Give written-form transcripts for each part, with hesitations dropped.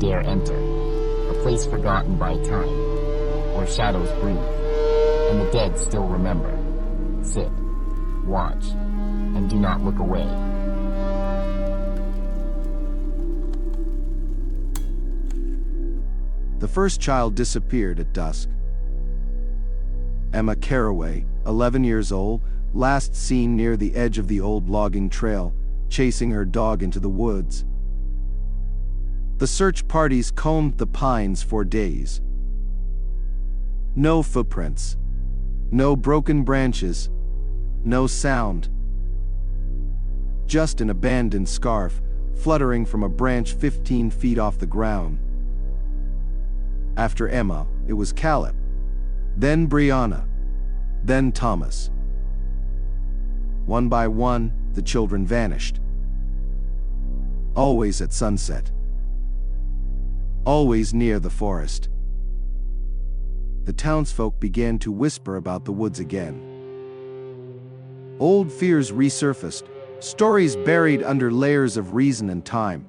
dare enter, a place forgotten by time, where shadows breathe, and the dead still remember. Sit, watch, and do not look away. The first child disappeared at dusk. Emma Caraway, 11 years old, last seen near the edge of the old logging trail, chasing her dog into the woods. The search parties combed the pines for days. No footprints, no broken branches, no sound. Just an abandoned scarf fluttering from a branch 15 feet off the ground. After Emma, it was Caleb, then Brianna, then Thomas. One by one, the children vanished. Always at sunset. Always near the forest. The townsfolk began to whisper about the woods again. Old fears resurfaced, stories buried under layers of reason and time.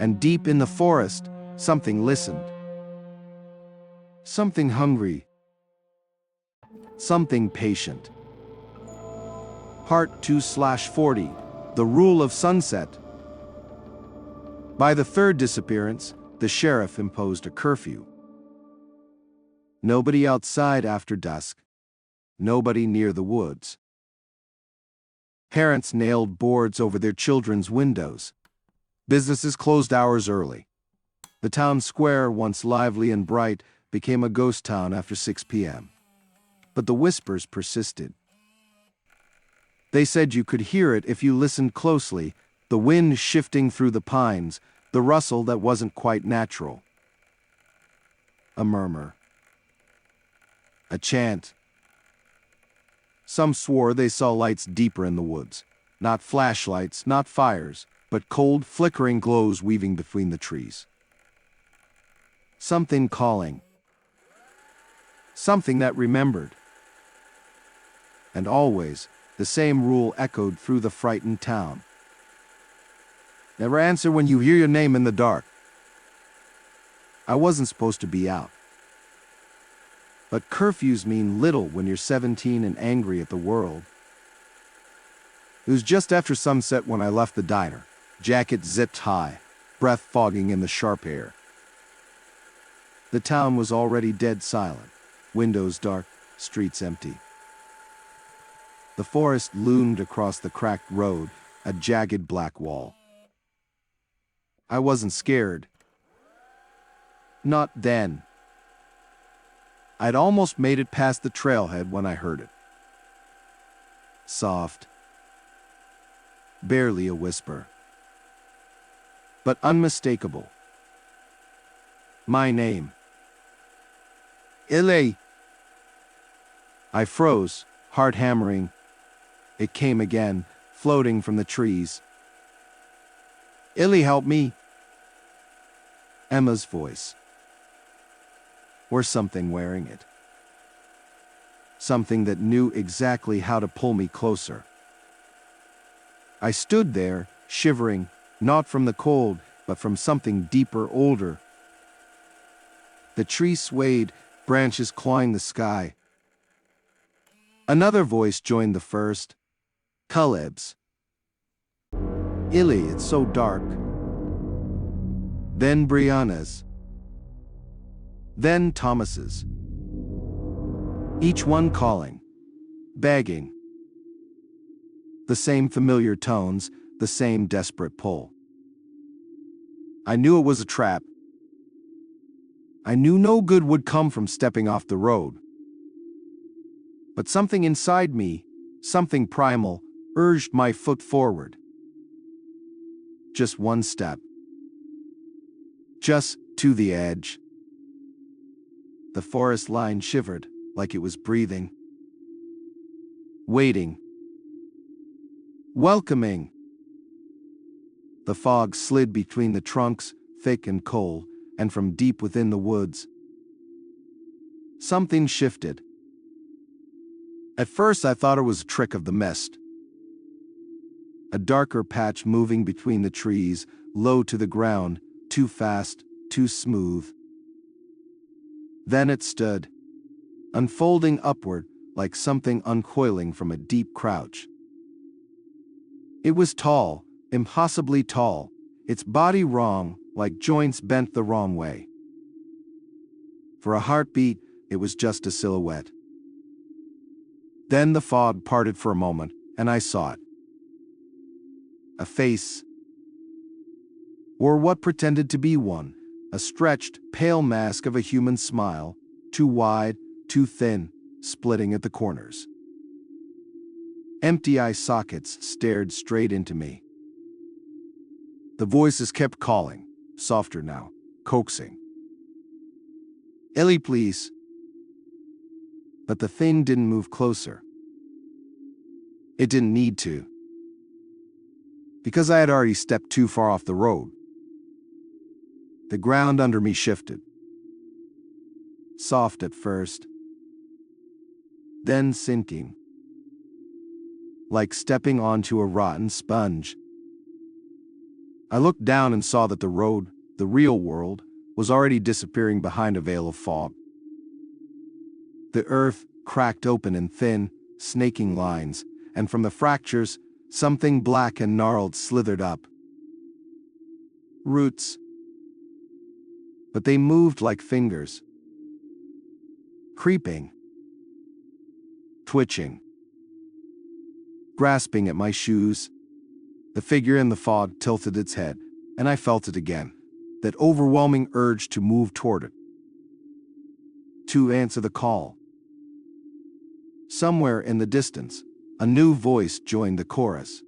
And deep in the forest, something listened. Something hungry. Something patient. Part 2/40, The Rule of Sunset. By the third disappearance, the sheriff imposed a curfew. Nobody outside after dusk. Nobody near the woods. Parents nailed boards over their children's windows. Businesses closed hours early. The town square, once lively and bright, became a ghost town after 6 p.m. But the whispers persisted. They said you could hear it if you listened closely, the wind shifting through the pines, the rustle that wasn't quite natural. A murmur. A chant. Some swore they saw lights deeper in the woods. Not flashlights, not fires, but cold, flickering glows weaving between the trees. Something calling. Something that remembered. And always, the same rule echoed through the frightened town. Never answer when you hear your name in the dark. I wasn't supposed to be out. But curfews mean little when you're 17 and angry at the world. It was just after sunset when I left the diner, jacket zipped high, breath fogging in the sharp air. The town was already dead silent, windows dark, streets empty. The forest loomed across the cracked road, a jagged black wall. I wasn't scared. Not then. I'd almost made it past the trailhead when I heard it. Soft. Barely a whisper. But unmistakable. My name. Illy. I froze, heart hammering. It came again, floating from the trees. Illy, help me. Emma's voice. Or something wearing it. Something that knew exactly how to pull me closer. I stood there, shivering, not from the cold, but from something deeper, older. The tree swayed, branches clawing the sky. Another voice joined the first. Caleb's. Illy, it's so dark. Then Brianna's. Then Thomas's. Each one calling, begging. The same familiar tones, the same desperate pull. I knew it was a trap. I knew no good would come from stepping off the road. But something inside me, something primal, urged my foot forward. Just one step. Just to the edge. The forest line shivered like it was breathing. Waiting. Welcoming. The fog slid between the trunks, thick and cold, and from deep within the woods. Something shifted. At first I thought it was a trick of the mist. A darker patch moving between the trees, low to the ground, too fast, too smooth. Then it stood, unfolding upward like something uncoiling from a deep crouch. It was tall, impossibly tall, its body wrong, like joints bent the wrong way. For a heartbeat, it was just a silhouette. Then the fog parted for a moment, and I saw it. A face, or what pretended to be one, a stretched, pale mask of a human smile, too wide, too thin, splitting at the corners. Empty eye sockets stared straight into me. The voices kept calling, softer now, coaxing. "Ellie, please." But the thing didn't move closer. It didn't need to. Because I had already stepped too far off the road. The ground under me shifted. Soft at first, then sinking. Like stepping onto a rotten sponge. I looked down and saw that the road, the real world, was already disappearing behind a veil of fog. The earth cracked open in thin, snaking lines, and from the fractures, something black and gnarled slithered up. Roots. But they moved like fingers. Creeping. Twitching. Grasping at my shoes. The figure in the fog tilted its head, and I felt it again, that overwhelming urge to move toward it. To answer the call. Somewhere in the distance, a new voice joined the chorus.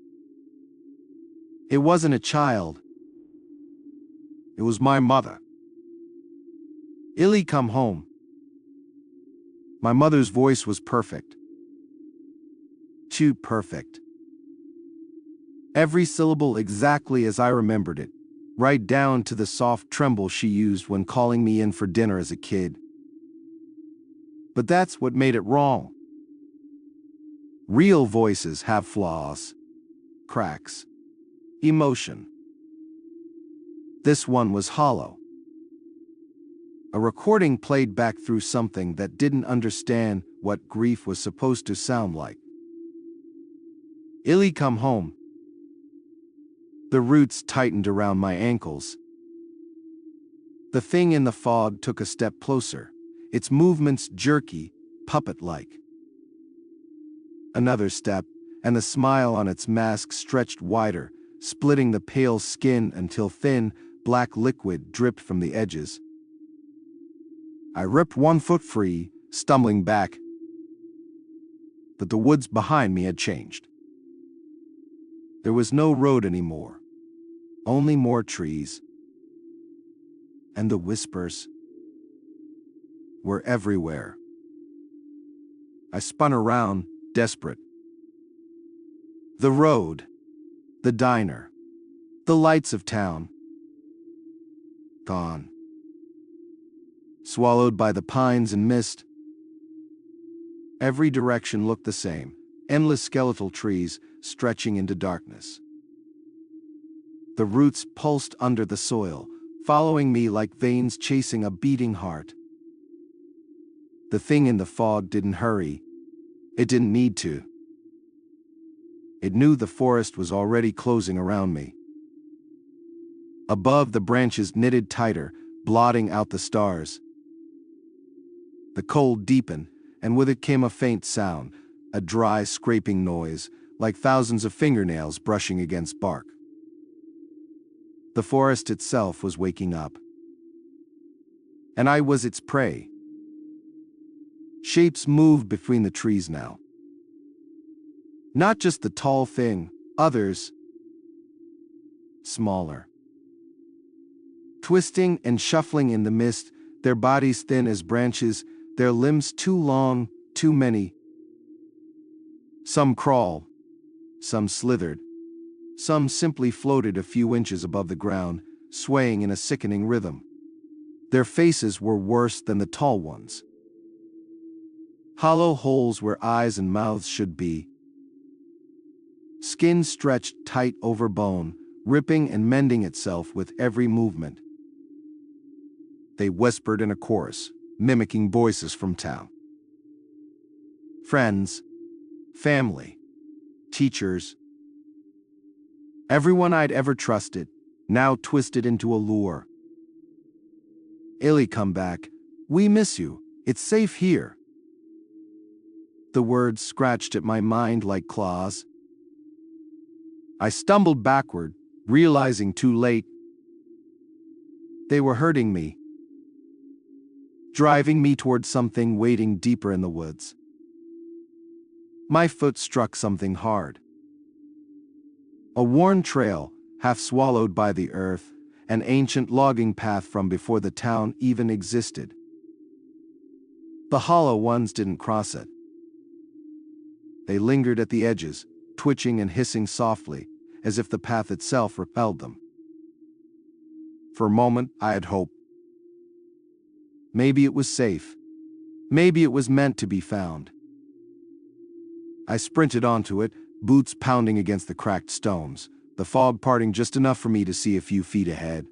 It wasn't a child. It was my mother. "Illy, come home." My mother's voice was perfect. Too perfect. Every syllable exactly as I remembered it, right down to the soft tremble she used when calling me in for dinner as a kid. But that's what made it wrong. Real voices have flaws, cracks, emotion. This one was hollow. A recording played back through something that didn't understand what grief was supposed to sound like. "Illy, come home." The roots tightened around my ankles. The thing in the fog took a step closer, its movements jerky, puppet-like. Another step, and the smile on its mask stretched wider, splitting the pale skin until thin, black liquid dripped from the edges. I ripped one foot free, stumbling back. But the woods behind me had changed. There was no road anymore, only more trees. And the whispers were everywhere. I spun around, desperate. The road, the diner, the lights of town. Gone. Swallowed by the pines and mist. Every direction looked the same, endless skeletal trees stretching into darkness. The roots pulsed under the soil, following me like veins chasing a beating heart. The thing in the fog didn't hurry. It didn't need to. It knew the forest was already closing around me. Above, the branches knitted tighter, blotting out the stars. The cold deepened, and with it came a faint sound, a dry, scraping noise, like thousands of fingernails brushing against bark. The forest itself was waking up. And I was its prey. Shapes moved between the trees now. Not just the tall thing, others, smaller. Twisting and shuffling in the mist, their bodies thin as branches, their limbs too long, too many. Some crawled, some slithered, some simply floated a few inches above the ground, swaying in a sickening rhythm. Their faces were worse than the tall ones. Hollow holes where eyes and mouths should be. Skin stretched tight over bone, ripping and mending itself with every movement. They whispered in a chorus, mimicking voices from town. Friends, family, teachers, everyone I'd ever trusted, now twisted into a lure. Illy, come back. We miss you. It's safe here. The words scratched at my mind like claws. I stumbled backward, realizing too late. They were hurting me, driving me toward something waiting deeper in the woods. My foot struck something hard. A worn trail, half swallowed by the earth, an ancient logging path from before the town even existed. The hollow ones didn't cross it. They lingered at the edges, twitching and hissing softly, as if the path itself repelled them. For a moment, I had hope. Maybe it was safe. Maybe it was meant to be found. I sprinted onto it, boots pounding against the cracked stones, the fog parting just enough for me to see a few feet ahead.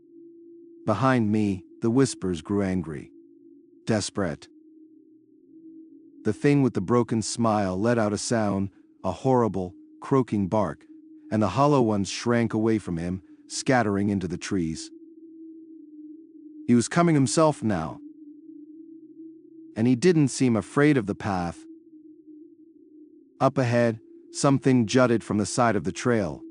Behind me, the whispers grew angry, desperate. The thing with the broken smile let out a sound, a horrible, croaking bark, and the hollow ones shrank away from him, scattering into the trees. He was coming himself now, and he didn't seem afraid of the path. Up ahead, something jutted from the side of the trail.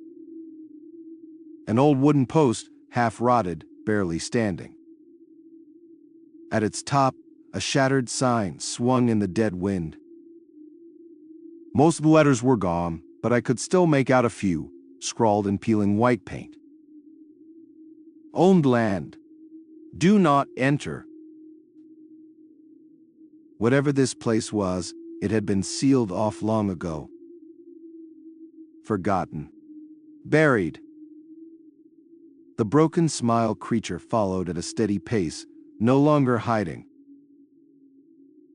An old wooden post, half rotted, barely standing. At its top, a shattered sign swung in the dead wind. Most of the letters were gone, but I could still make out a few, scrawled in peeling white paint. Owned land. Do not enter. Whatever this place was, it had been sealed off long ago. Forgotten. Buried. The broken smile creature followed at a steady pace, no longer hiding.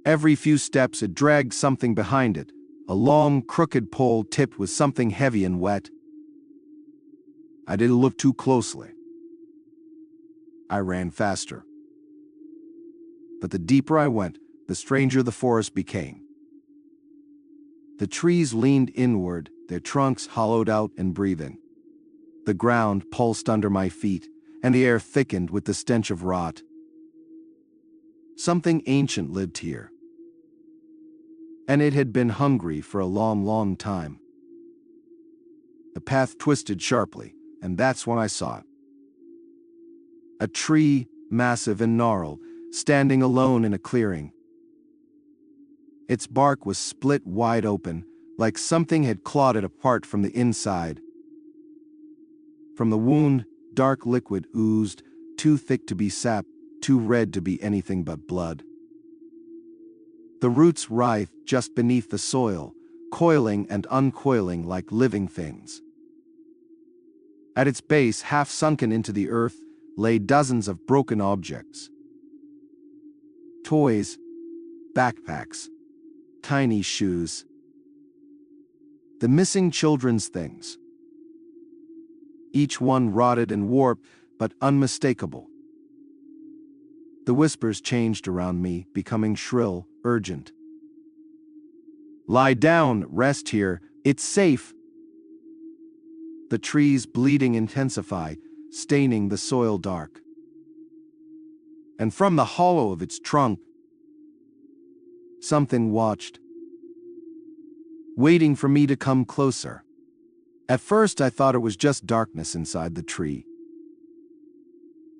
Every few steps it dragged something behind it, a long, crooked pole tipped with something heavy and wet. I didn't look too closely. I ran faster. But the deeper I went, the stranger the forest became. The trees leaned inward, their trunks hollowed out and breathing. The ground pulsed under my feet, and the air thickened with the stench of rot. Something ancient lived here, and it had been hungry for a long, long time. The path twisted sharply, and that's when I saw it. A tree, massive and gnarled, standing alone in a clearing. Its bark was split wide open, like something had clawed it apart from the inside. From the wound, dark liquid oozed, too thick to be sap, too red to be anything but blood. The roots writhed just beneath the soil, coiling and uncoiling like living things. At its base, half sunken into the earth, lay dozens of broken objects. Toys, backpacks, tiny shoes. The missing children's things. Each one rotted and warped, but unmistakable. The whispers changed around me, becoming shrill, urgent. Lie down, rest here, it's safe. The trees' bleeding intensified, staining the soil dark. And from the hollow of its trunk, something watched, waiting for me to come closer. At first I thought it was just darkness inside the tree.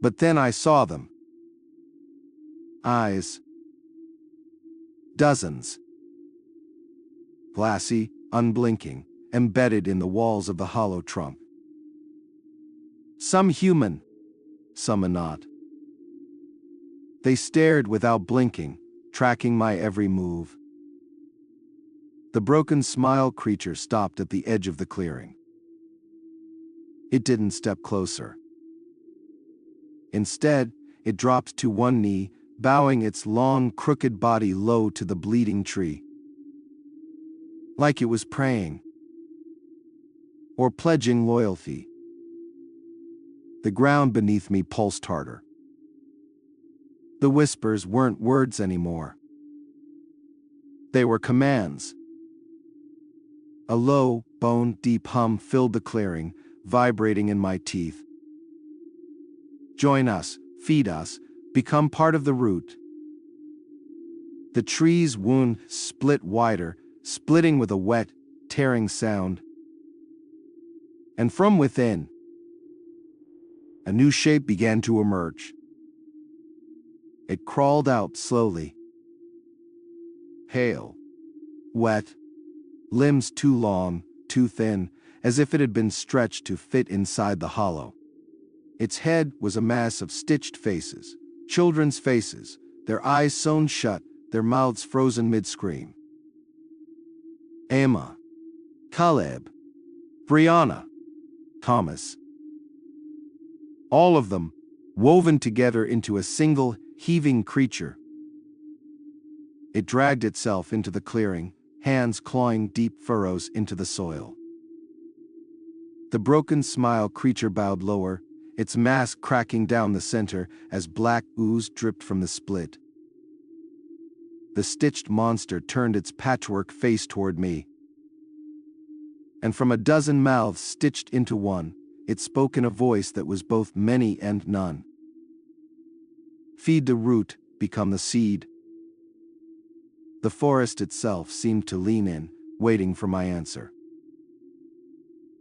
But then I saw them. Eyes. Dozens. Glassy, unblinking, embedded in the walls of the hollow trunk. Some human, some not. They stared without blinking, tracking my every move. The broken smile creature stopped at the edge of the clearing. It didn't step closer. Instead, it dropped to one knee, bowing its long, crooked body low to the bleeding tree. Like it was praying. Or pledging loyalty. The ground beneath me pulsed harder. The whispers weren't words anymore. They were commands. A low, bone-deep hum filled the clearing, vibrating in my teeth. Join us, feed us, become part of the root. The tree's wound split wider, splitting with a wet, tearing sound. And from within, a new shape began to emerge. It crawled out slowly. Pale, wet, limbs too long, too thin, as if it had been stretched to fit inside the hollow. Its head was a mass of stitched faces, children's faces, their eyes sewn shut, their mouths frozen mid-scream. Emma, Caleb, Brianna, Thomas. All of them, woven together into a single, heaving creature. It dragged itself into the clearing, hands clawing deep furrows into the soil. The broken smile creature bowed lower, its mask cracking down the center as black ooze dripped from the split. The stitched monster turned its patchwork face toward me. And from a dozen mouths stitched into one, it spoke in a voice that was both many and none. Feed the root, become the seed. The forest itself seemed to lean in, waiting for my answer.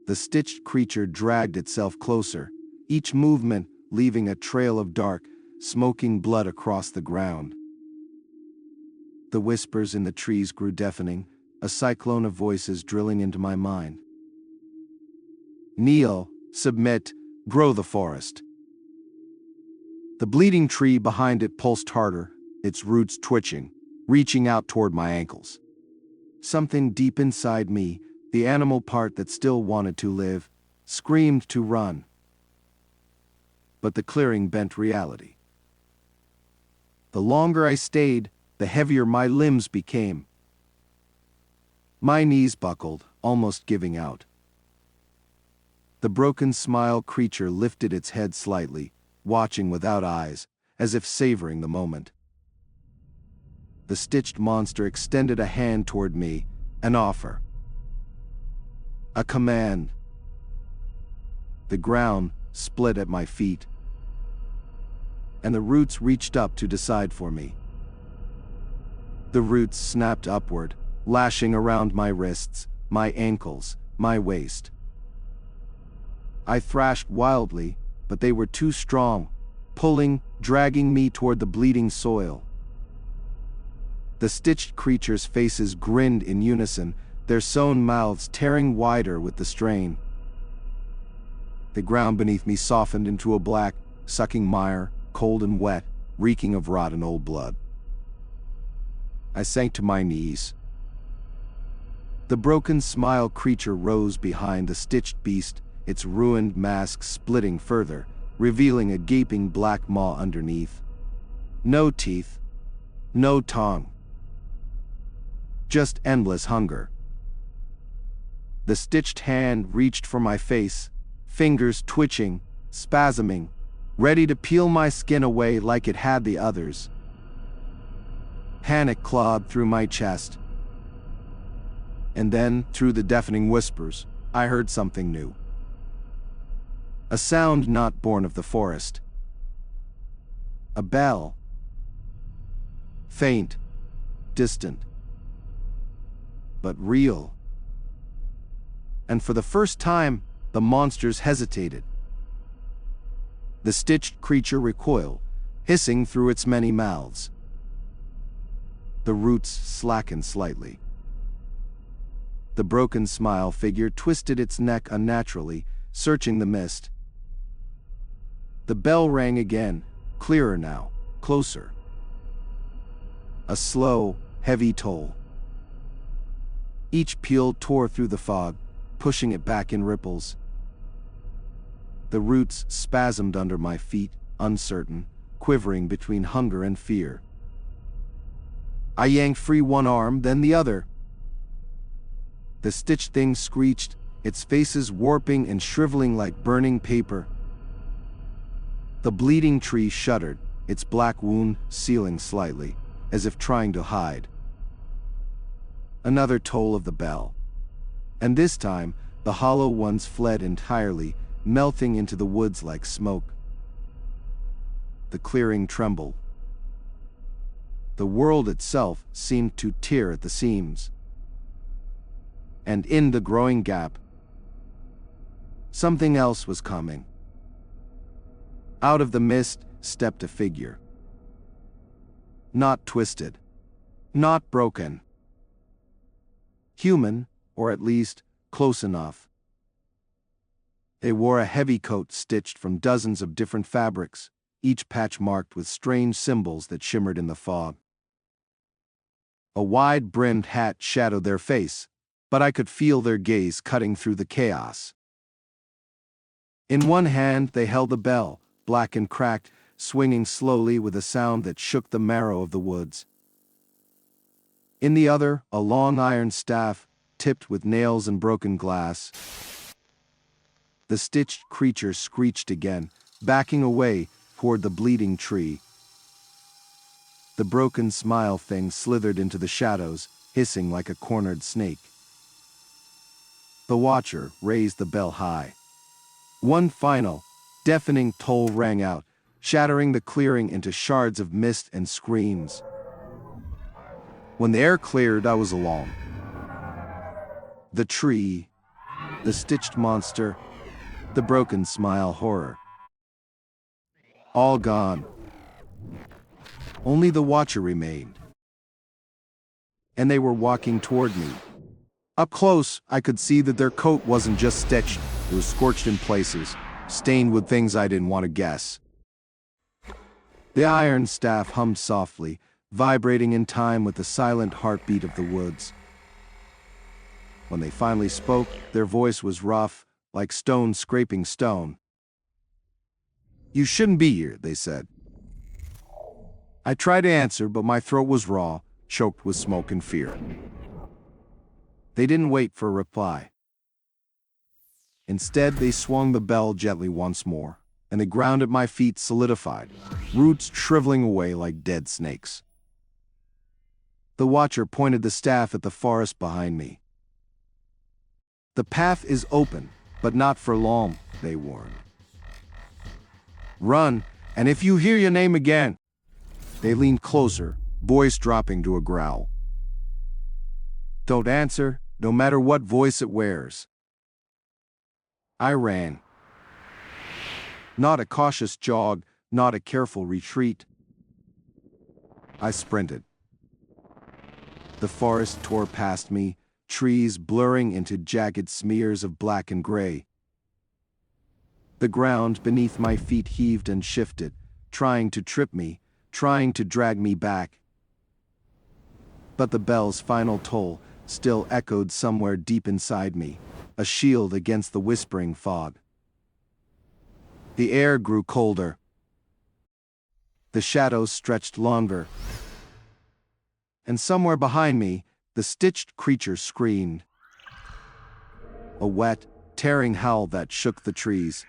The stitched creature dragged itself closer, each movement leaving a trail of dark, smoking blood across the ground. The whispers in the trees grew deafening, a cyclone of voices drilling into my mind. Kneel, submit, grow the forest. The bleeding tree behind it pulsed harder, its roots twitching, reaching out toward my ankles. Something deep inside me, the animal part that still wanted to live, screamed to run. But the clearing bent reality. The longer I stayed, the heavier my limbs became. My knees buckled, almost giving out. The broken smile creature lifted its head slightly, watching without eyes, as if savoring the moment. The stitched monster extended a hand toward me, an offer. A command. The ground split at my feet, and the roots reached up to decide for me. The roots snapped upward, lashing around my wrists, my ankles, my waist. I thrashed wildly, but they were too strong, pulling, dragging me toward the bleeding soil. The stitched creatures' faces grinned in unison, their sewn mouths tearing wider with the strain. The ground beneath me softened into a black, sucking mire, cold and wet, reeking of rot and old blood. I sank to my knees. The broken smile creature rose behind the stitched beast, its ruined mask splitting further, revealing a gaping black maw underneath. No teeth, no tongue. Just endless hunger. The stitched hand reached for my face, fingers twitching, spasming, ready to peel my skin away like it had the others. Panic clawed through my chest. And then, through the deafening whispers, I heard something new. A sound not born of the forest. A bell. Faint, distant, but real. And for the first time, the monsters hesitated. The stitched creature recoiled, hissing through its many mouths. The roots slackened slightly. The broken smile figure twisted its neck unnaturally, searching the mist. The bell rang again, clearer now, closer. A slow, heavy toll. Each peal tore through the fog, pushing it back in ripples. The roots spasmed under my feet, uncertain, quivering between hunger and fear. I yanked free one arm, then the other. The stitched thing screeched, its faces warping and shriveling like burning paper. The bleeding tree shuddered, its black wound sealing slightly, as if trying to hide. Another toll of the bell. And this time, the hollow ones fled entirely, melting into the woods like smoke. The clearing trembled. The world itself seemed to tear at the seams. And in the growing gap, something else was coming. Out of the mist stepped a figure. Not twisted. Not broken. Human, or at least close enough. They wore a heavy coat stitched from dozens of different fabrics, each patch marked with strange symbols that shimmered in the fog. A wide-brimmed hat shadowed their face, but I could feel their gaze cutting through the chaos. In one hand they held a bell, black and cracked, swinging slowly with a sound that shook the marrow of the woods. In the other, a long iron staff, tipped with nails and broken glass. The stitched creature screeched again, backing away toward the bleeding tree. The broken smile thing slithered into the shadows, hissing like a cornered snake. The watcher raised the bell high. One final, deafening toll rang out, shattering the clearing into shards of mist and screams. When the air cleared, I was alone. The tree, the stitched monster, the broken smile horror. All gone. Only the watcher remained. And they were walking toward me. Up close, I could see that their coat wasn't just stitched, it was scorched in places, stained with things I didn't want to guess. The iron staff hummed softly, vibrating in time with the silent heartbeat of the woods. When they finally spoke, their voice was rough, like stone scraping stone. "You shouldn't be here," they said. I tried to answer, but my throat was raw, choked with smoke and fear. They didn't wait for a reply. Instead, they swung the bell gently once more, and the ground at my feet solidified, roots shriveling away like dead snakes. The watcher pointed the staff at the forest behind me. "The path is open, but not for long," they warned. "Run, and if you hear your name again..." They leaned closer, voice dropping to a growl. "Don't answer, no matter what voice it wears." I ran. Not a cautious jog, not a careful retreat. I sprinted. The forest tore past me, trees blurring into jagged smears of black and gray. The ground beneath my feet heaved and shifted, trying to trip me, trying to drag me back. But the bell's final toll still echoed somewhere deep inside me, a shield against the whispering fog. The air grew colder. The shadows stretched longer. And somewhere behind me, the stitched creature screamed. A wet, tearing howl that shook the trees.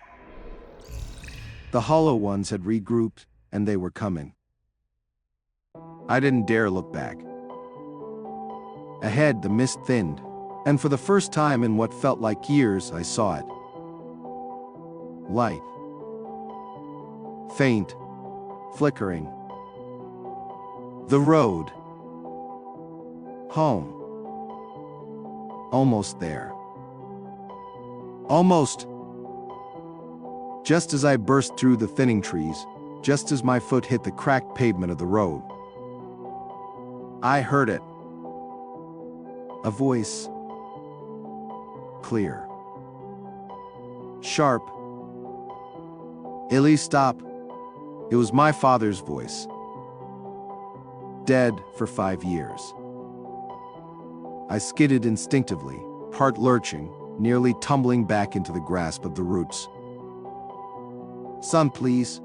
The hollow ones had regrouped, and they were coming. I didn't dare look back. Ahead, the mist thinned, and for the first time in what felt like years, I saw it. Light. Faint. Flickering. The road. Home. Almost there. Almost. Just as I burst through the thinning trees, just as my foot hit the cracked pavement of the road, I heard it. A voice. Clear. Sharp. "Illy, stop." It was my father's voice. Dead for 5 years. I skidded instinctively, part lurching, nearly tumbling back into the grasp of the roots. "Son, please."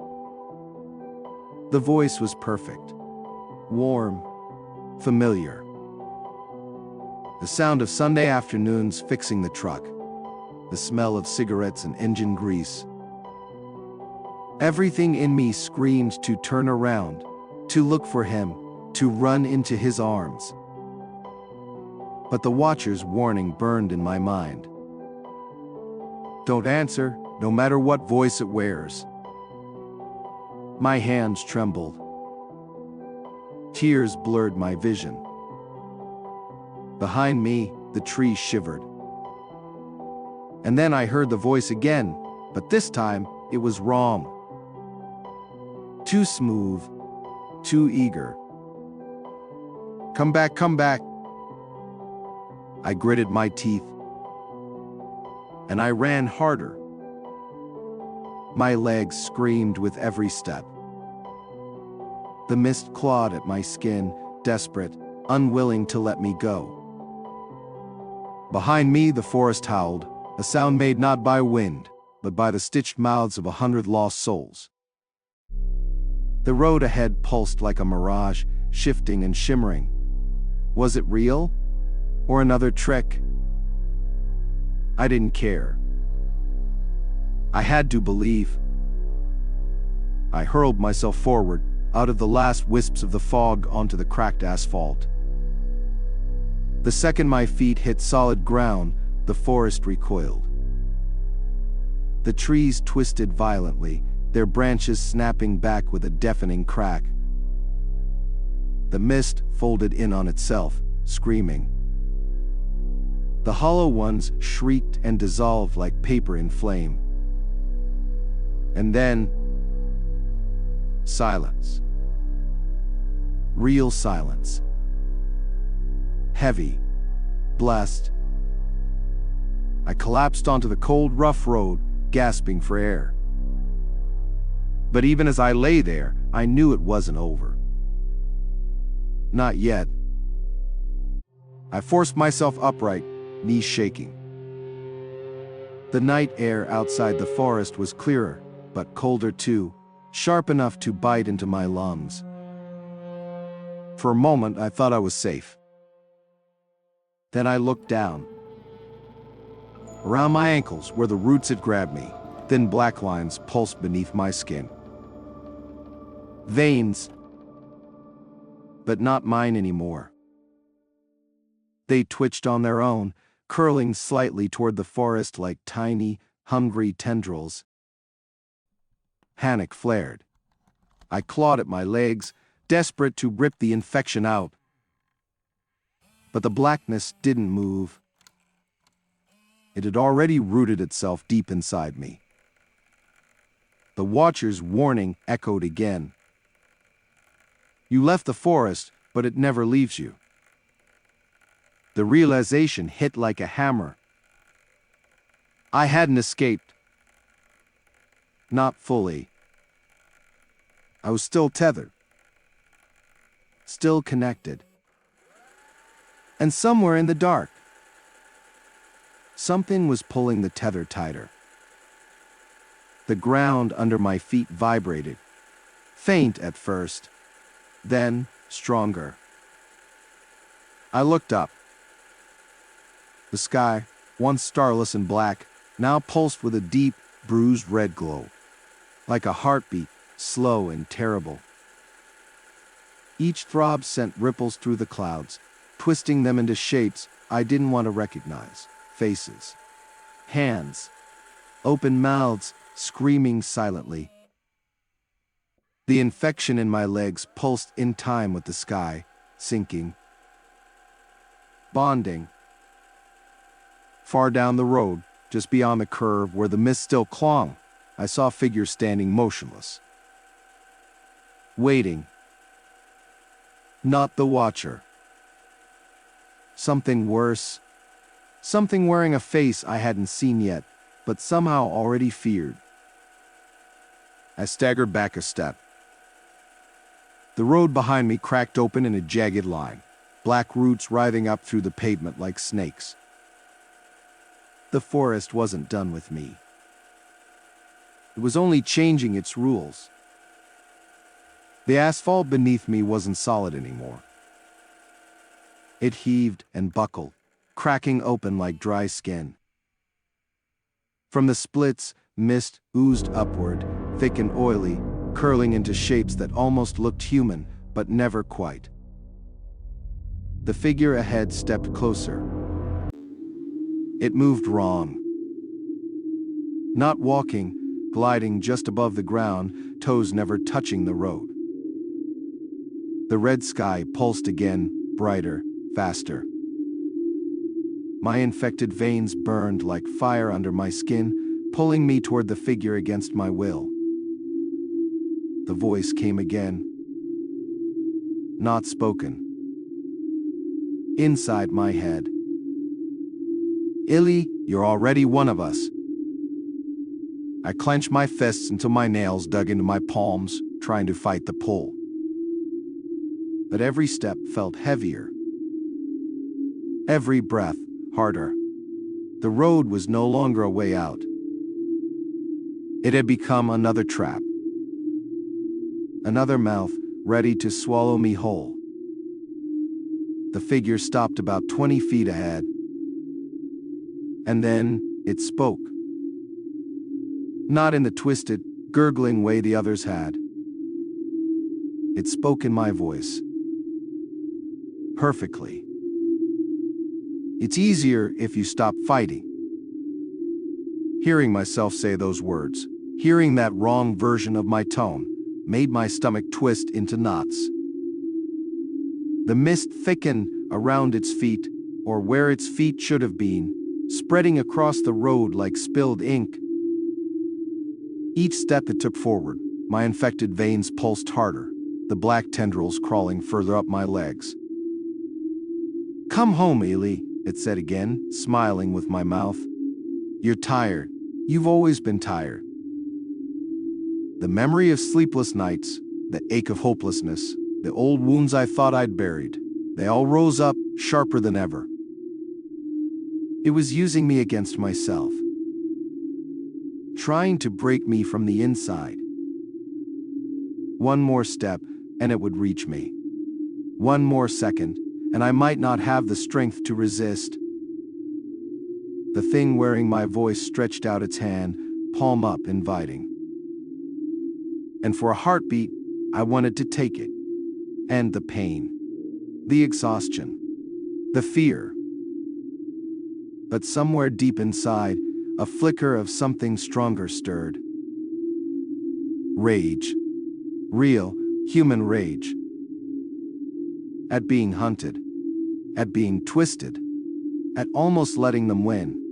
The voice was perfect. Warm. Familiar. The sound of Sunday afternoons fixing the truck. The smell of cigarettes and engine grease. Everything in me screamed to turn around, to look for him, to run into his arms. But the Watcher's warning burned in my mind. Don't answer, no matter what voice it wears. My hands trembled. Tears blurred my vision. Behind me, the tree shivered. And then I heard the voice again, but this time it was wrong. Too smooth, too eager. Come back, come back. I gritted my teeth, and I ran harder. My legs screamed with every step. The mist clawed at my skin, desperate, unwilling to let me go. Behind me, the forest howled, a sound made not by wind, but by the stitched mouths of 100 lost souls. The road ahead pulsed like a mirage, shifting and shimmering. Was it real? Or another trick? I didn't care. I had to believe. I hurled myself forward, out of the last wisps of the fog onto the cracked asphalt. The second my feet hit solid ground, the forest recoiled. The trees twisted violently, their branches snapping back with a deafening crack. The mist folded in on itself, screaming. The hollow ones shrieked and dissolved like paper in flame. And then, silence. Real silence. Heavy, blessed. I collapsed onto the cold, rough road, gasping for air. But even as I lay there, I knew it wasn't over. Not yet. I forced myself upright, knees shaking. The night air outside the forest was clearer, but colder too, sharp enough to bite into my lungs. For a moment, I thought I was safe. Then I looked down. Around my ankles, where the roots had grabbed me, thin black lines pulsed beneath my skin. Veins, but not mine anymore. They twitched on their own, curling slightly toward the forest like tiny, hungry tendrils. Panic flared. I clawed at my legs, desperate to rip the infection out. But the blackness didn't move. It had already rooted itself deep inside me. The Watcher's warning echoed again. You left the forest, but it never leaves you. The realization hit like a hammer. I hadn't escaped. Not fully. I was still tethered. Still connected. And somewhere in the dark, something was pulling the tether tighter. The ground under my feet vibrated, faint at first, then stronger. I looked up. The sky, once starless and black, now pulsed with a deep, bruised red glow, like a heartbeat, slow and terrible. Each throb sent ripples through the clouds, twisting them into shapes I didn't want to recognize. Faces, hands, open mouths, screaming silently. The infection in my legs pulsed in time with the sky, sinking, bonding. Far down the road, just beyond the curve where the mist still clung, I saw figures standing motionless. Waiting. Not the Watcher. Something worse. Something wearing a face I hadn't seen yet, but somehow already feared. I staggered back a step. The road behind me cracked open in a jagged line, black roots writhing up through the pavement like snakes. The forest wasn't done with me. It was only changing its rules. The asphalt beneath me wasn't solid anymore. It heaved and buckled, cracking open like dry skin. From the splits, mist oozed upward, thick and oily, curling into shapes that almost looked human, but never quite. The figure ahead stepped closer. It moved wrong. Not walking, gliding just above the ground, toes never touching the road. The red sky pulsed again, brighter, faster. My infected veins burned like fire under my skin, pulling me toward the figure against my will. The voice came again. Not spoken. Inside my head. Illy, you're already one of us. I clenched my fists until my nails dug into my palms, trying to fight the pull. But every step felt heavier. Every breath harder. The road was no longer a way out. It had become another trap. Another mouth ready to swallow me whole. The figure stopped about 20 feet ahead. And then it spoke. Not in the twisted, gurgling way the others had. It spoke in my voice. Perfectly. It's easier if you stop fighting. Hearing myself say those words, hearing that wrong version of my tone, made my stomach twist into knots. The mist thickened around its feet, or where its feet should have been, spreading across the road like spilled ink. Each step it took forward, my infected veins pulsed harder, the black tendrils crawling further up my legs. Come home, Ely, it said again, smiling with my mouth. You're tired. You've always been tired. The memory of sleepless nights, the ache of hopelessness, the old wounds I thought I'd buried, they all rose up, sharper than ever. It was using me against myself, trying to break me from the inside. One more step, and it would reach me. One more second, and I might not have the strength to resist. The thing wearing my voice stretched out its hand, palm up, inviting. And for a heartbeat, I wanted to take it. And the pain, the exhaustion, the fear. But somewhere deep inside, a flicker of something stronger stirred. Rage. Real, human rage. At being hunted. At being twisted. At almost letting them win.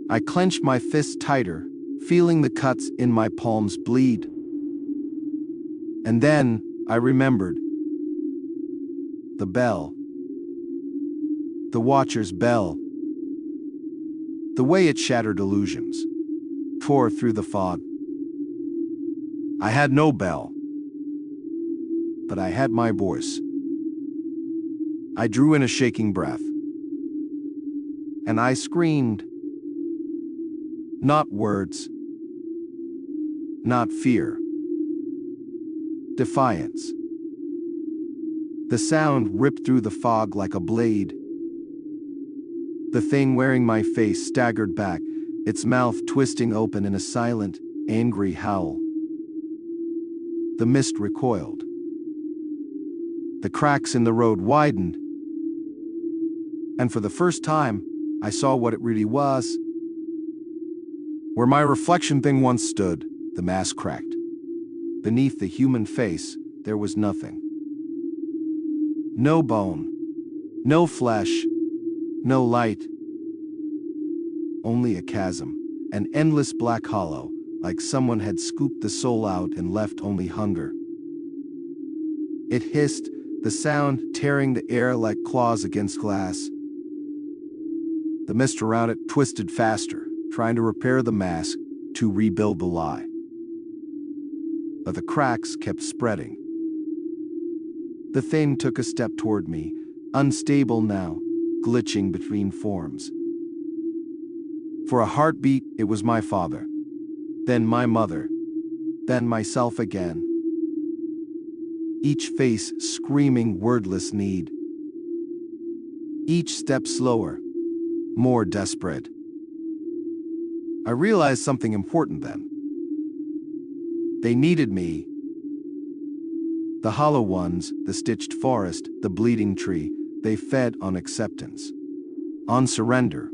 I clenched my fists tighter, feeling the cuts in my palms bleed. And then I remembered. The bell. The Watcher's bell. The way it shattered illusions, tore through the fog. I had no bell, but I had my voice. I drew in a shaking breath, and I screamed. Not words, not fear. Defiance. The sound ripped through the fog like a blade. The thing wearing my face staggered back, its mouth twisting open in a silent, angry howl. The mist recoiled. The cracks in the road widened. And for the first time, I saw what it really was. Where my reflection thing once stood, the mask cracked. Beneath the human face, there was nothing. No bone, no flesh, no light. Only a chasm, an endless black hollow, like someone had scooped the soul out and left only hunger. It hissed, the sound tearing the air like claws against glass. The mist around it twisted faster, trying to repair the mask, to rebuild the lie. But the cracks kept spreading. The thing took a step toward me, unstable now, glitching between forms. For a heartbeat, it was my father, then my mother, then myself again. Each face screaming wordless need. Each step slower, more desperate. I realized something important then. They needed me. The hollow ones, the stitched forest, the bleeding tree, they fed on acceptance, on surrender.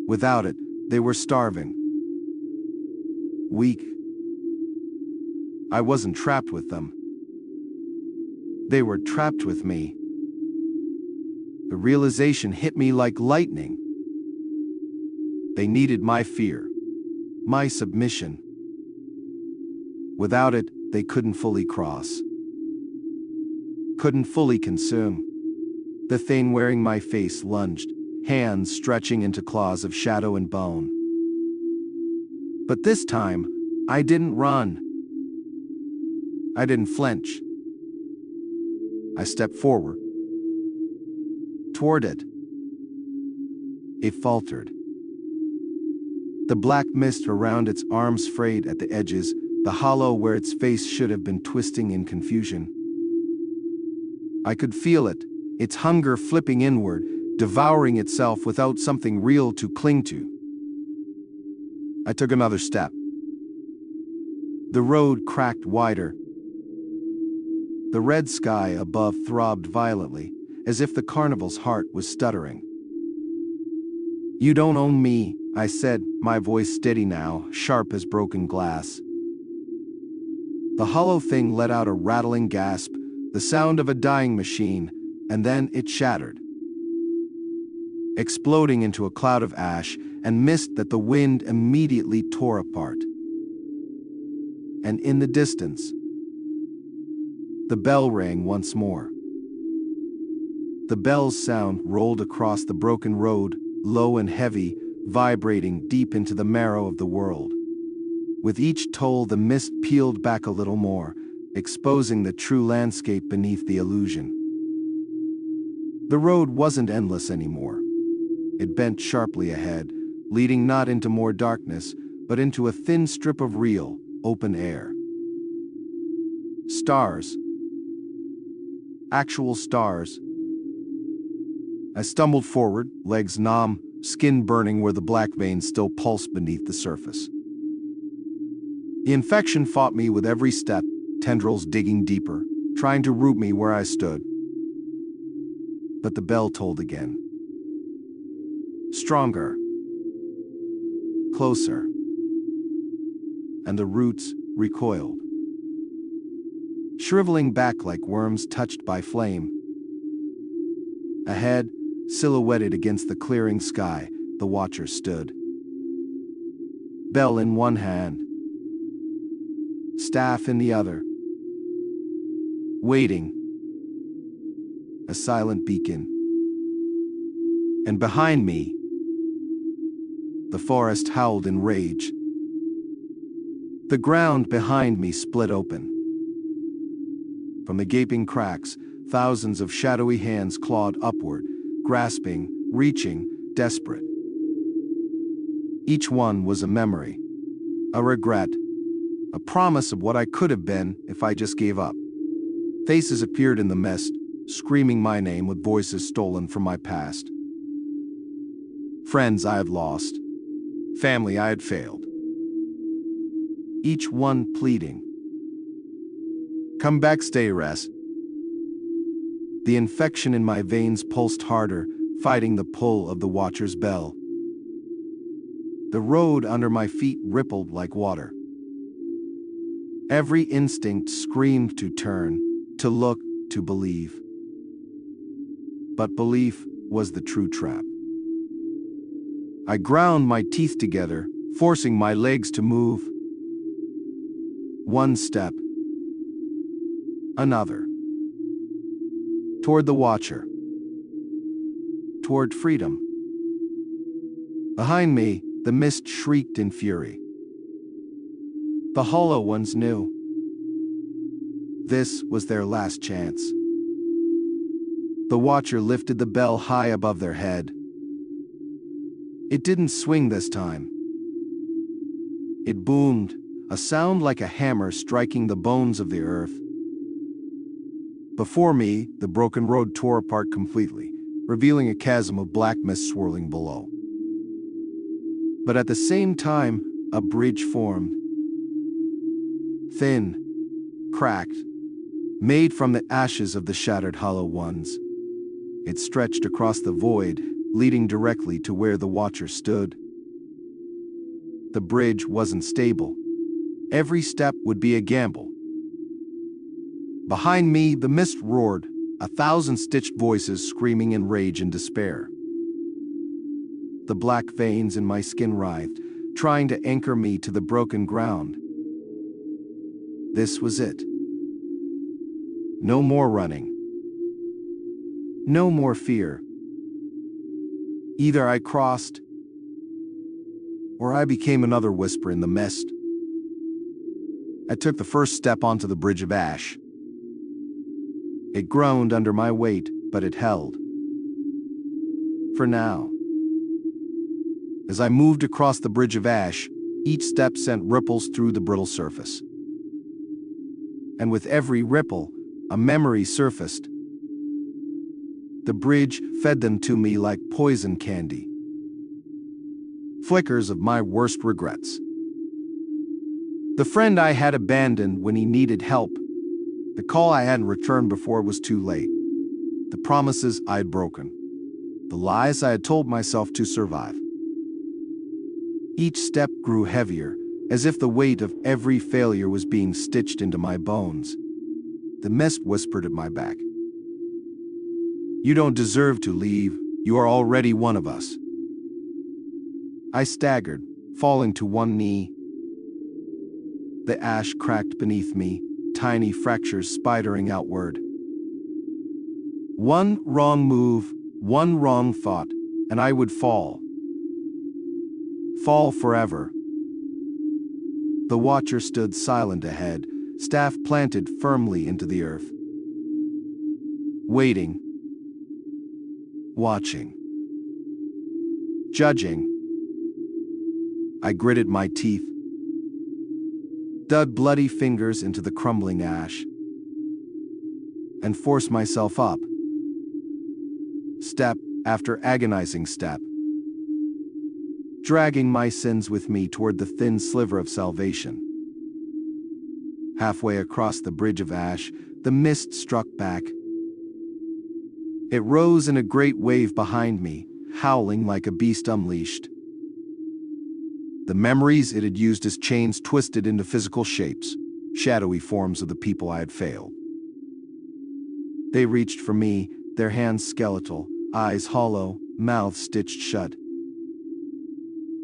Without it, they were starving. Weak. I wasn't trapped with them. They were trapped with me. The realization hit me like lightning. They needed my fear, my submission. Without it, they couldn't fully cross, couldn't fully consume. The thing wearing my face lunged, hands stretching into claws of shadow and bone. But this time, I didn't run. I didn't flinch. I stepped forward. Toward it. It faltered. The black mist around its arms frayed at the edges, the hollow where its face should have been twisting in confusion. I could feel it, its hunger flipping inward, devouring itself without something real to cling to. I took another step. The road cracked wider. The red sky above throbbed violently, as if the carnival's heart was stuttering. "You don't own me," I said, my voice steady now, sharp as broken glass. The hollow thing let out a rattling gasp, the sound of a dying machine, and then it shattered, exploding into a cloud of ash and mist that the wind immediately tore apart. And in the distance, the bell rang once more. The bell's sound rolled across the broken road, low and heavy, vibrating deep into the marrow of the world. With each toll, the mist peeled back a little more, exposing the true landscape beneath the illusion. The road wasn't endless anymore. It bent sharply ahead, leading not into more darkness, but into a thin strip of real, open air. Stars. Actual stars. I stumbled forward, legs numb, skin burning where the black veins still pulsed beneath the surface. The infection fought me with every step, tendrils digging deeper, trying to root me where I stood. But the bell tolled again. Stronger. Closer. And the roots recoiled, shriveling back like worms touched by flame. Ahead, silhouetted against the clearing sky, the watcher stood. Bell in one hand, staff in the other. Waiting. A silent beacon. And behind me, the forest howled in rage. The ground behind me split open. From the gaping cracks, thousands of shadowy hands clawed upward, grasping, reaching, desperate. Each one was a memory, a regret, a promise of what I could have been if I just gave up. Faces appeared in the mist, screaming my name with voices stolen from my past. Friends I had lost, family I had failed. Each one pleading, "Come back, stay rest." The infection in my veins pulsed harder, fighting the pull of the watcher's bell. The road under my feet rippled like water. Every instinct screamed to turn, to look, to believe. But belief was the true trap. I ground my teeth together, forcing my legs to move. One step. Another. Toward the watcher. Toward freedom. Behind me, the mist shrieked in fury. The hollow ones knew. This was their last chance. The watcher lifted the bell high above their head. It didn't swing this time. It boomed, a sound like a hammer striking the bones of the earth. Before me, the broken road tore apart completely, revealing a chasm of black mist swirling below. But at the same time, a bridge formed. thin, cracked, made from the ashes of the shattered hollow ones. It stretched across the void, leading directly to where the Watcher stood. The bridge wasn't stable. Every step would be a gamble. Behind me, the mist roared, 1,000 stitched voices screaming in rage and despair. The black veins in my skin writhed, trying to anchor me to the broken ground. This was it. No more running. No more fear. Either I crossed, or I became another whisper in the mist. I took the first step onto the bridge of ash. It groaned under my weight, but it held. For now. As I moved across the bridge of ash, each step sent ripples through the brittle surface. And with every ripple, a memory surfaced. The bridge fed them to me like poison candy. Flickers of my worst regrets. The friend I had abandoned when he needed help. The call I hadn't returned before it was too late. The promises I had broken. The lies I had told myself to survive. Each step grew heavier, as if the weight of every failure was being stitched into my bones. The mist whispered at my back. You don't deserve to leave. You are already one of us. I staggered, falling to one knee. The ash cracked beneath me, tiny fractures spidering outward. One wrong move, one wrong thought, and I would fall. Fall forever. The Watcher stood silent ahead, staff planted firmly into the earth. Waiting. Watching. Judging. I gritted my teeth. Dug bloody fingers into the crumbling ash. And forced myself up. Step after agonizing step. Dragging my sins with me toward the thin sliver of salvation. Halfway across the bridge of ash, the mist struck back. It rose in a great wave behind me, howling like a beast unleashed. The memories it had used as chains twisted into physical shapes, shadowy forms of the people I had failed. They reached for me, their hands skeletal, eyes hollow, mouths stitched shut.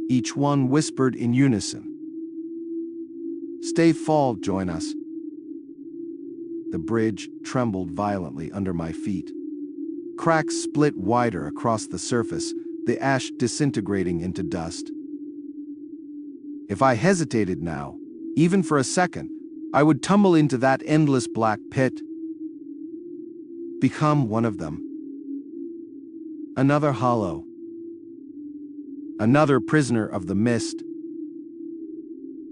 Each one whispered in unison. Stay fall, join us. The bridge trembled violently under my feet. Cracks split wider across the surface, the ash disintegrating into dust. If I hesitated now, even for a second, I would tumble into that endless black pit. Become one of them. Another hollow. Another prisoner of the mist.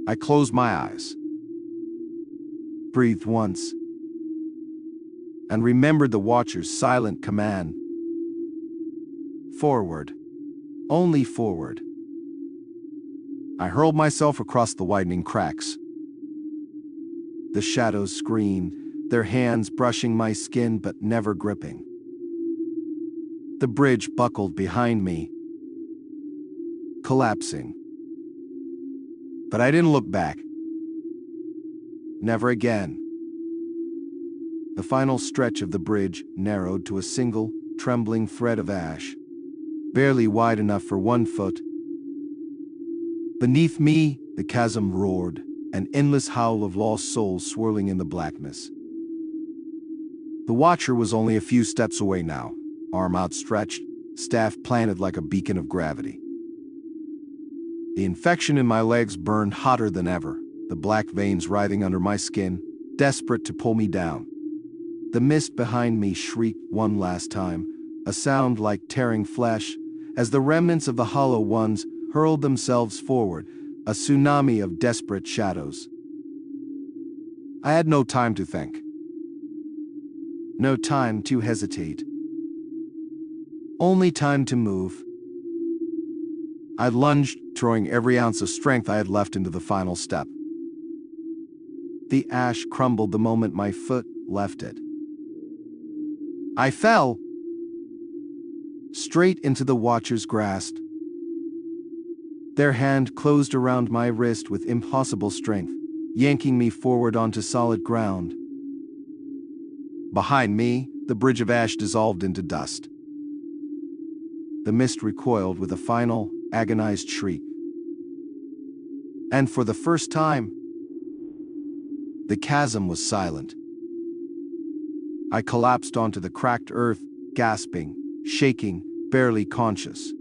I closed my eyes, breathed once, and remembered the Watcher's silent command. Forward. Only forward. I hurled myself across the widening cracks. The shadows screamed, their hands brushing my skin but never gripping. The bridge buckled behind me, collapsing. But I didn't look back. Never again. The final stretch of the bridge narrowed to a single, trembling thread of ash, barely wide enough for 1 foot. Beneath me, the chasm roared, an endless howl of lost souls swirling in the blackness. The Watcher was only a few steps away now, arm outstretched, staff planted like a beacon of gravity. The infection in my legs burned hotter than ever, the black veins writhing under my skin, desperate to pull me down. The mist behind me shrieked one last time, a sound like tearing flesh, as the remnants of the hollow ones hurled themselves forward, a tsunami of desperate shadows. I had no time to think. No time to hesitate. Only time to move. I lunged, throwing every ounce of strength I had left into the final step. The ash crumbled the moment my foot left it. I fell straight into the Watcher's grasp. Their hand closed around my wrist with impossible strength, yanking me forward onto solid ground. Behind me, the bridge of ash dissolved into dust. The mist recoiled with a final, agonized shriek. And for the first time, the chasm was silent. I collapsed onto the cracked earth, gasping, shaking, barely conscious.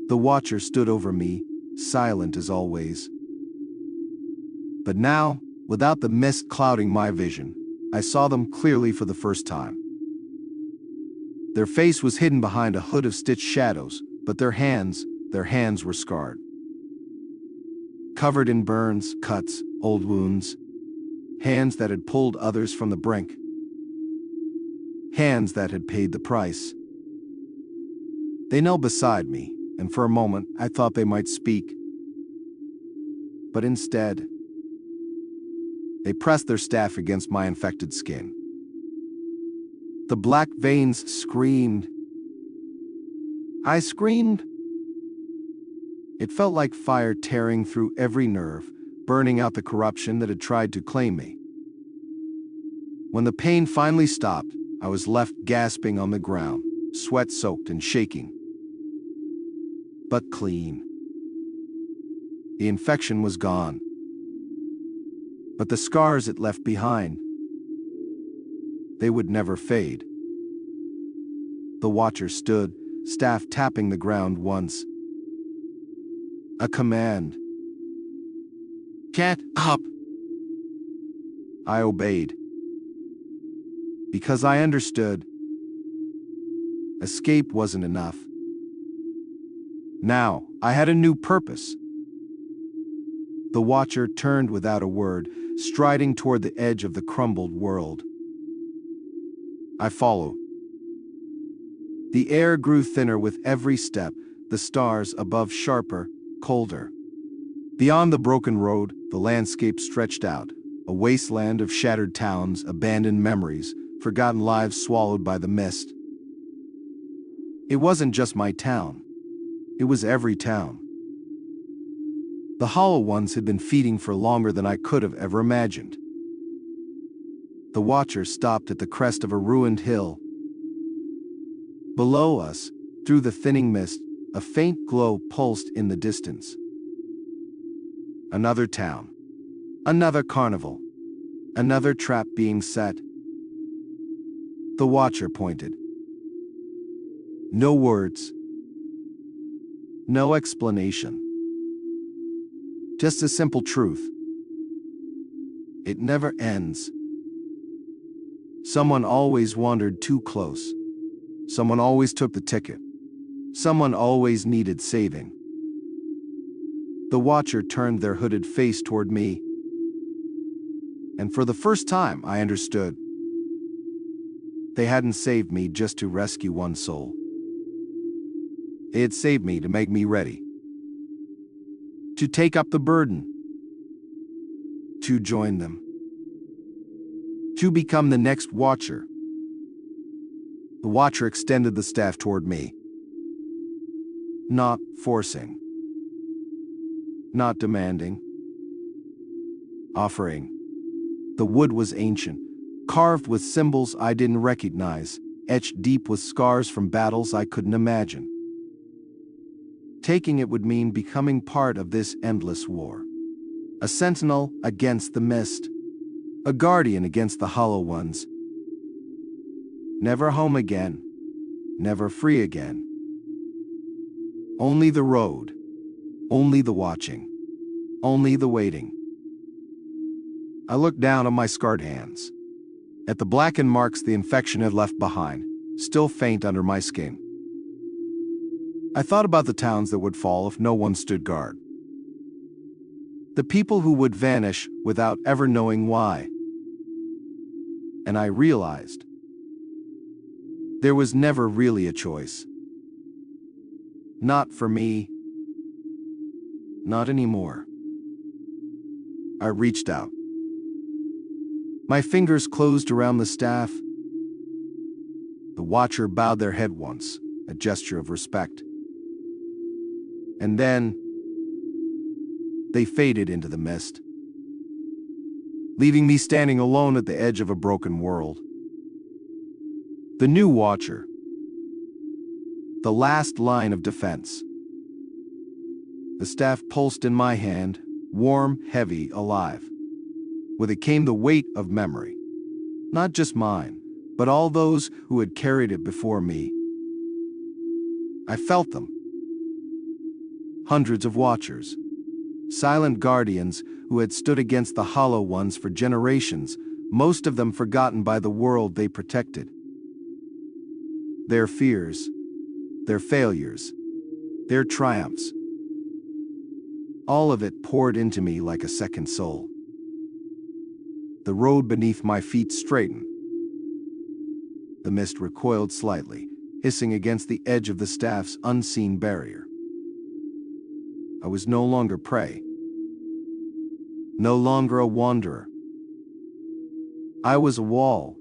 The Watcher stood over me, silent as always. But now, without the mist clouding my vision, I saw them clearly for the first time. Their face was hidden behind a hood of stitched shadows, but their hands were scarred. Covered in burns, cuts, old wounds. Hands that had pulled others from the brink. Hands that had paid the price. They knelt beside me, and for a moment I thought they might speak. But instead, they pressed their staff against my infected skin. The black veins screamed. I screamed. It felt like fire tearing through every nerve, burning out the corruption that had tried to claim me. When the pain finally stopped, I was left gasping on the ground, sweat-soaked and shaking. But clean. The infection was gone. But the scars it left behind, they would never fade. The Watcher stood, staff tapping the ground once. A command. Get up! I obeyed. Because I understood. Escape wasn't enough. Now, I had a new purpose. The Watcher turned without a word, striding toward the edge of the crumbled world. I followed. The air grew thinner with every step, the stars above sharper, colder. Beyond the broken road, the landscape stretched out, a wasteland of shattered towns, abandoned memories, forgotten lives swallowed by the mist. It wasn't just my town. It was every town. The Hollow Ones had been feeding for longer than I could have ever imagined. The Watcher stopped at the crest of a ruined hill. Below us, through the thinning mist, a faint glow pulsed in the distance. Another town. Another carnival. Another trap being set. The Watcher pointed. No words. No explanation. Just a simple truth. It never ends. Someone always wandered too close. Someone always took the ticket. Someone always needed saving. The Watcher turned their hooded face toward me. And for the first time, I understood. They hadn't saved me just to rescue one soul. They had saved me to make me ready. To take up the burden. To join them. To become the next Watcher. The Watcher extended the staff toward me. Not forcing. Not demanding. Offering. The wood was ancient, carved with symbols I didn't recognize, etched deep with scars from battles I couldn't imagine. Taking it would mean becoming part of this endless war. A sentinel against the mist. A guardian against the Hollow Ones. Never home again. Never free again. Only the road. Only the watching. Only the waiting. I looked down on my scarred hands. At the blackened marks the infection had left behind, still faint under my skin. I thought about the towns that would fall if no one stood guard. The people who would vanish without ever knowing why. And I realized there was never really a choice. Not for me. Not anymore. I reached out. My fingers closed around the staff. The watcher bowed their head once, a gesture of respect. And then they faded into the mist, leaving me standing alone at the edge of a broken world. The new watcher. The last line of defense. The staff pulsed in my hand, warm, heavy, alive. With it came the weight of memory. Not just mine, but all those who had carried it before me. I felt them. Hundreds of watchers. Silent guardians who had stood against the hollow ones for generations, most of them forgotten by the world they protected. Their fears, their failures, their triumphs. All of it poured into me like a second soul. The road beneath my feet straightened. The mist recoiled slightly, hissing against the edge of the staff's unseen barrier. I was no longer prey. No longer a wanderer. I was a wall.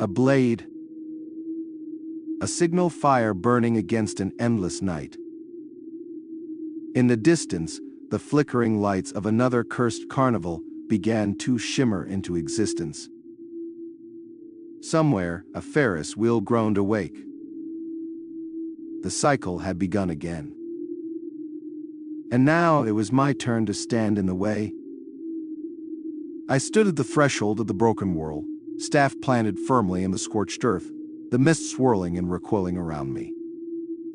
A blade. A signal fire burning against an endless night. In the distance, the flickering lights of another cursed carnival began to shimmer into existence. Somewhere, a Ferris wheel groaned awake. The cycle had begun again. And now it was my turn to stand in the way. I stood at the threshold of the broken world, staff planted firmly in the scorched earth, the mist swirling and recoiling around me.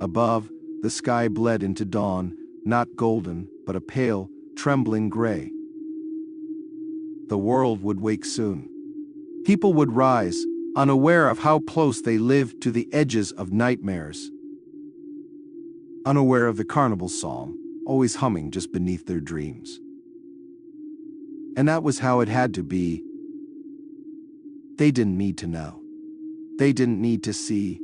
Above, the sky bled into dawn, not golden, but a pale, trembling gray. The world would wake soon. People would rise, unaware of how close they lived to the edges of nightmares. Unaware of the carnival song, always humming just beneath their dreams. And that was how it had to be. They didn't need to know. They didn't need to see.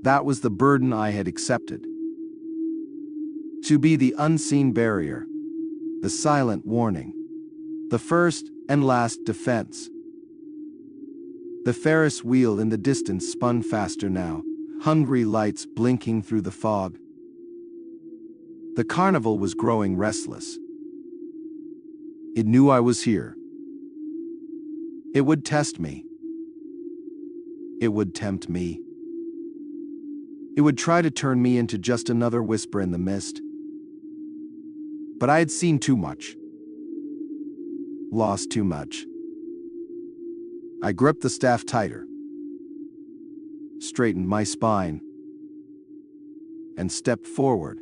That was the burden I had accepted. To be the unseen barrier, the silent warning, the first and last defense. The Ferris wheel in the distance spun faster now, hungry lights blinking through the fog. The carnival was growing restless. It knew I was here. It would test me. It would tempt me. It would try to turn me into just another whisper in the mist. But I had seen too much. Lost too much. I gripped the staff tighter, straightened my spine, and stepped forward.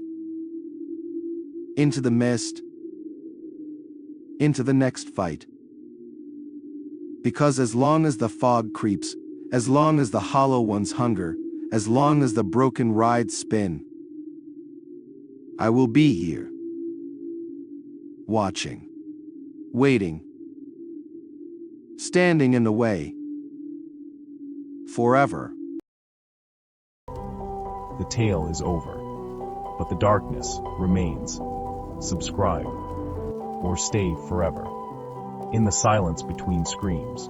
Into the mist. Into the next fight. Because as long as the fog creeps, as long as the hollow ones hunger, as long as the broken rides spin, I will be here. Watching. Waiting. Standing in the way. Forever. The tale is over, but the darkness remains. Subscribe, or stay forever, in the silence between screams.